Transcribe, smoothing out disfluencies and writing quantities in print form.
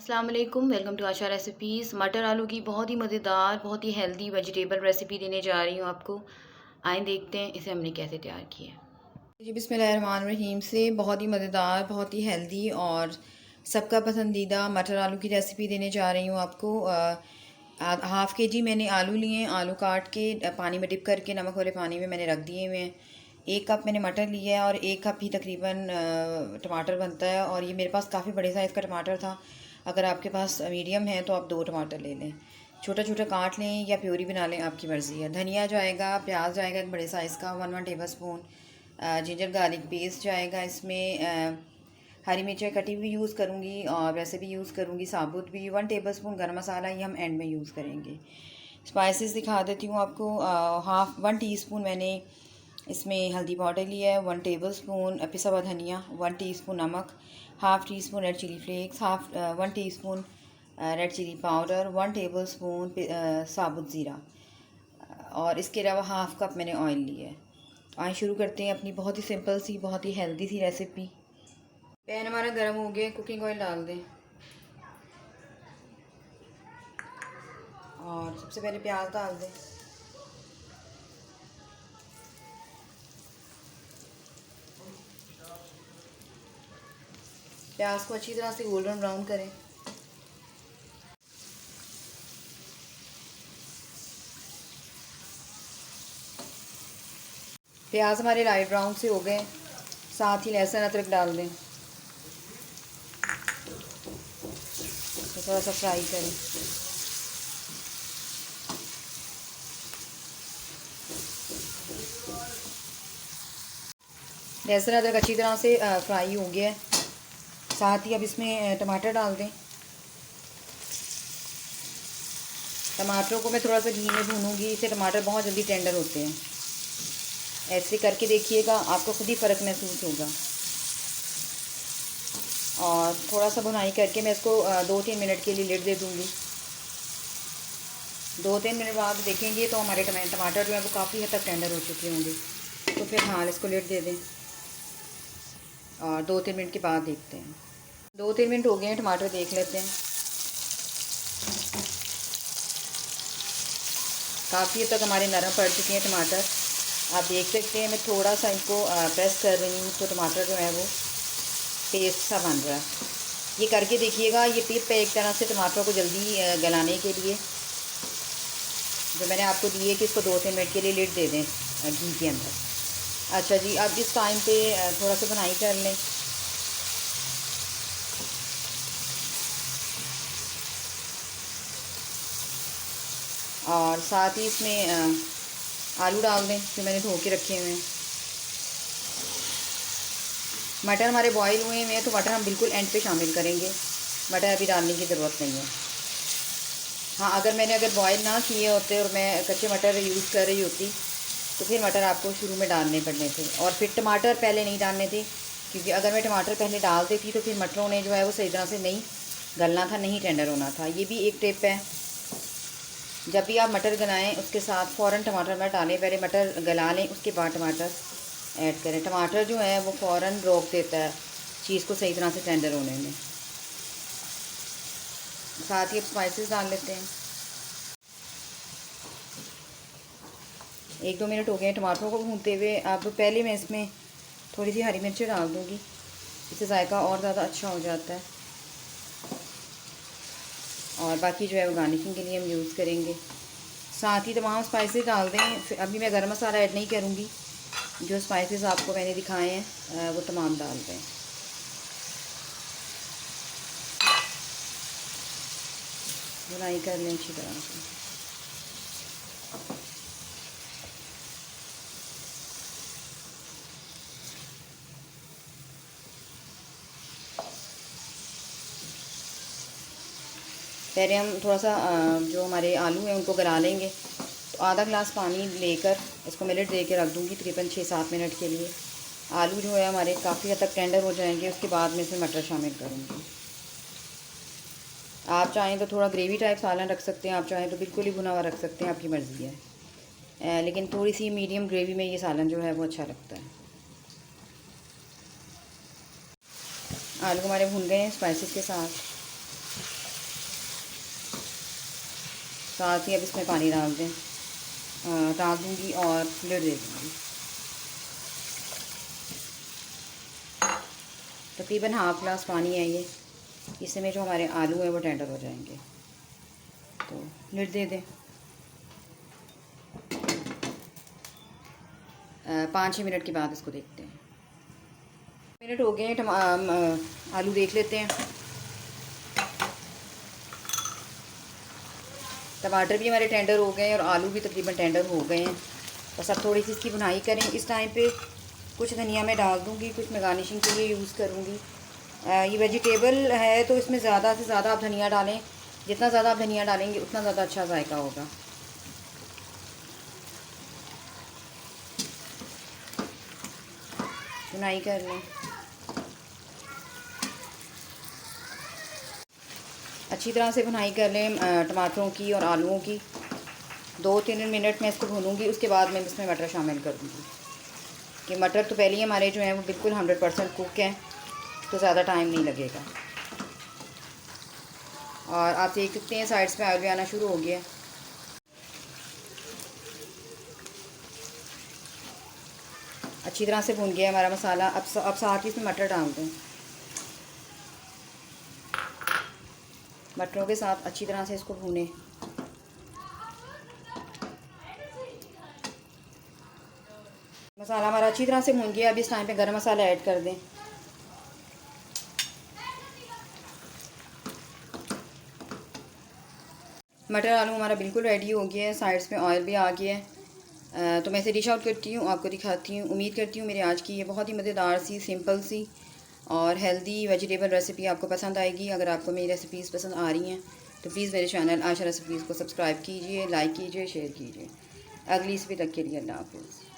अस्सलाम वालेकुम, welcome to Asha recipes. मटर आलू की बहुत ही मज़ेदार, बहुत ही हेल्दी वेजिटेबल रेसिपी देने जा रही हूँ आपको। आएँ देखते हैं इसे हमने कैसे तैयार किया है। जी बिस्मिल्लाहिर्रहमानिर्रहीम से बहुत ही मज़ेदार, बहुत ही हेल्दी और सबका पसंदीदा मटर आलू की रेसिपी देने जा रही हूँ आपको। हाफ़ के जी मैंने आलू लिए हैं। आलू काट के पानी में डिप करके नमक वाले पानी में मैंने रख दिए हुए हैं। 1 कप मैंने मटर लिया है और 1 कप ही तकरीबन टमाटर बनता है। और ये मेरे पास काफ़ी बड़े साइज़ का टमाटर था। अगर आपके पास मीडियम है तो आप 2 टमाटर ले लें, छोटा छोटा काट लें या प्योरी बना लें, आपकी मर्ज़ी है। धनिया जाएगा, प्याज जाएगा एक बड़े साइज़ का 1 table spoon, ginger garlic paste जाएगा इसमें। हरी मिर्चें कटी हुई यूज़ करूँगी और वैसे भी यूज़ करूँगी, साबुत भी। 1 टेबल स्पून गर्म मसाला, ये हम एंड में यूज़ करेंगे। स्पाइसेस दिखा देती हूँ आपको। 1 टीस्पून मैंने इसमें हल्दी पाउडर लिया है, 1 टेबल स्पून पिसा हुआ धनिया, 1 टीस्पून नमक, half teaspoon red chilli flakes, 1 teaspoon red chilli powder, 1 tablespoon साबुत ज़ीरा, और इसके अलावा हाफ़ कप मैंने ऑयल लिया है। आइए शुरू करते हैं अपनी बहुत ही सिंपल सी, बहुत ही हेल्दी सी रेसिपी। पैन हमारा गर्म हो गया, कुकिंग ऑयल डाल दें और सबसे पहले प्याज डाल दें। प्याज को अच्छी तरह से गोल्डन ब्राउन करें। प्याज हमारे लाइट ब्राउन से हो गए, साथ ही लहसुन अदरक डाल दें, तो थोड़ा सा फ्राई करें। लहसुन अदरक अच्छी तरह से फ्राई हो गया है। साथ ही अब इसमें टमाटर डाल दें। टमाटरों को मैं थोड़ा सा घी में भूनूंगी, इससे टमाटर बहुत जल्दी टेंडर होते हैं। ऐसे करके देखिएगा, आपको खुद ही फ़र्क महसूस होगा। और थोड़ा सा भुनाई करके मैं इसको 2-3 मिनट के लिए लिड दे दूँगी। 2-3 मिनट बाद देखेंगे तो हमारे टमाटर जो है वो काफ़ी हद तक टेंडर हो चुके होंगे। तो फिर हाँ, इसको लिड दे दें और 2-3 मिनट के बाद देखते हैं। 2-3 मिनट हो गए हैं, टमाटर देख लेते हैं। काफ़ी हद तक हमारे नरम पड़ चुके हैं टमाटर। आप देख सकते हैं, मैं थोड़ा सा इनको प्रेस कर रही हूँ तो टमाटर जो है वो पेस्ट सा बन रहा है। ये करके देखिएगा, ये टिप है एक तरह से टमाटर को जल्दी गलाने के लिए, जो मैंने आपको दी है कि इसको 2-3 मिनट के लिए लिड दे दें घी के अंदर। अच्छा जी, अब इस टाइम पे थोड़ा सा भुनाई कर लें। और साथ ही इसमें आलू डाल दें जो मैंने धो के रखे हुए हैं। मटर हमारे बॉईल हुए हैं तो मटर हम बिल्कुल एंड पे शामिल करेंगे, मटर अभी डालने की ज़रूरत नहीं है। हाँ, अगर बॉईल ना किए होते और मैं कच्चे मटर यूज़ कर रही होती तो फिर मटर आपको शुरू में डालने पड़ने थे, और फिर टमाटर पहले नहीं डालने थे, क्योंकि अगर मैं टमाटर पहले डाल देती तो फिर मटरों ने जो है वो सही तरह से नहीं गलना था, नहीं टेंडर होना था। ये भी एक टिप है, जब भी आप मटर गलाएं उसके साथ फ़ौरन टमाटर मत डालें, पहले मटर गला लें उसके बाद टमाटर ऐड करें। टमाटर जो है वो फ़ौरन रोक देता है चीज़ को सही तरह से टेंडर होने में। साथ ही अब स्पाइसेस डाल लेते हैं। 1-2 मिनट हो गए टमाटरों को भूनते हुए। अब पहले मैं इसमें थोड़ी सी हरी मिर्ची डाल दूँगी, इससे जायका और ज़्यादा अच्छा हो जाता है। और बाकी जो है वो गार्निशिंग के लिए हम यूज़ करेंगे। साथ ही तमाम स्पाइसेस डाल दें। फिर अभी मैं गरम मसाला ऐड नहीं करूँगी, जो स्पाइसेस आपको मैंने दिखाए हैं वो तमाम डाल दें। भुनाई कर लें अच्छी तरह से। पहले हम थोड़ा सा जो हमारे आलू हैं उनको गला लेंगे। तो आधा गिलास पानी लेकर इसको मैं लिड दे के रख दूँगी तकरीबन 6-7 मिनट के लिए। आलू जो है हमारे काफ़ी हद तक टेंडर हो जाएंगे, उसके बाद में इसमें मटर शामिल करूँगी। आप चाहें तो थोड़ा ग्रेवी टाइप सालन रख सकते हैं, आप चाहें तो बिल्कुल ही भुना हुआ रख सकते हैं, आपकी मर्ज़ी है। लेकिन थोड़ी सी मीडियम ग्रेवी में ये सालन जो है वो अच्छा लगता है। आलू हमारे भुन गए हैं स्पाइसेस के साथ। साथ ही अब इसमें पानी डाल दूँगी और लिड दे दूँगी। तकरीबन हाफ़ ग्लास पानी है ये, इसमें जो हमारे आलू हैं वो टेंडर हो जाएंगे। तो लिड दे दें। 5-6 मिनट के बाद इसको देखते हैं। मिनट हो गए हैं, आलू देख लेते हैं। टमाटर भी हमारे टेंडर हो गए हैं और आलू भी तकरीबन टेंडर हो गए हैं। बस अब थोड़ी सी इसकी भुनाई करें। इस टाइम पे कुछ धनिया मैं डाल दूँगी, कुछ मैं गार्निशिंग के लिए यूज़ करूँगी। ये वेजिटेबल है तो इसमें ज़्यादा से ज़्यादा आप धनिया डालें। जितना ज़्यादा आप धनिया डालेंगे उतना ज़्यादा अच्छा जायका होगा। भुनाई कर लें। अच्छी तरह से भुनाई कर लें टमाटरों की और आलूओं की। 2-3 मिनट में इसको भूनूंगी, उसके बाद मैं इसमें मटर शामिल कर दूँगी। कि मटर तो पहले ही हमारे जो हैं वो बिल्कुल 100% कुक हैं, तो ज़्यादा टाइम नहीं लगेगा। और आप देख सकते हैं साइड्स पे ऑयल भी आना शुरू हो गया। अच्छी तरह से भून गया हमारा मसाला। अब साथ ही इसमें मटर डाल दें। मटरों के साथ अच्छी तरह से इसको भूनें। मसाला हमारा अच्छी तरह से भून गया। अब इस टाइम पे गरम मसाला ऐड कर दें। मटर आलू हमारा बिल्कुल रेडी हो गया है। साइड्स में ऑयल भी आ गया है। तो मैं इसे डिश आउट करती हूँ, आपको दिखाती हूँ। उम्मीद करती हूँ मेरी आज की ये बहुत ही मज़ेदार सी, सिंपल सी और हेल्दी वेजिटेबल रेसिपी आपको पसंद आएगी। अगर आपको मेरी रेसिपीज़ पसंद आ रही हैं तो प्लीज़ मेरे चैनल आयशा रेसिपीज़ को सब्सक्राइब कीजिए, लाइक कीजिए, शेयर कीजिए। अगली रेसिपी तक के लिए अल्लाह हाफ़िज़।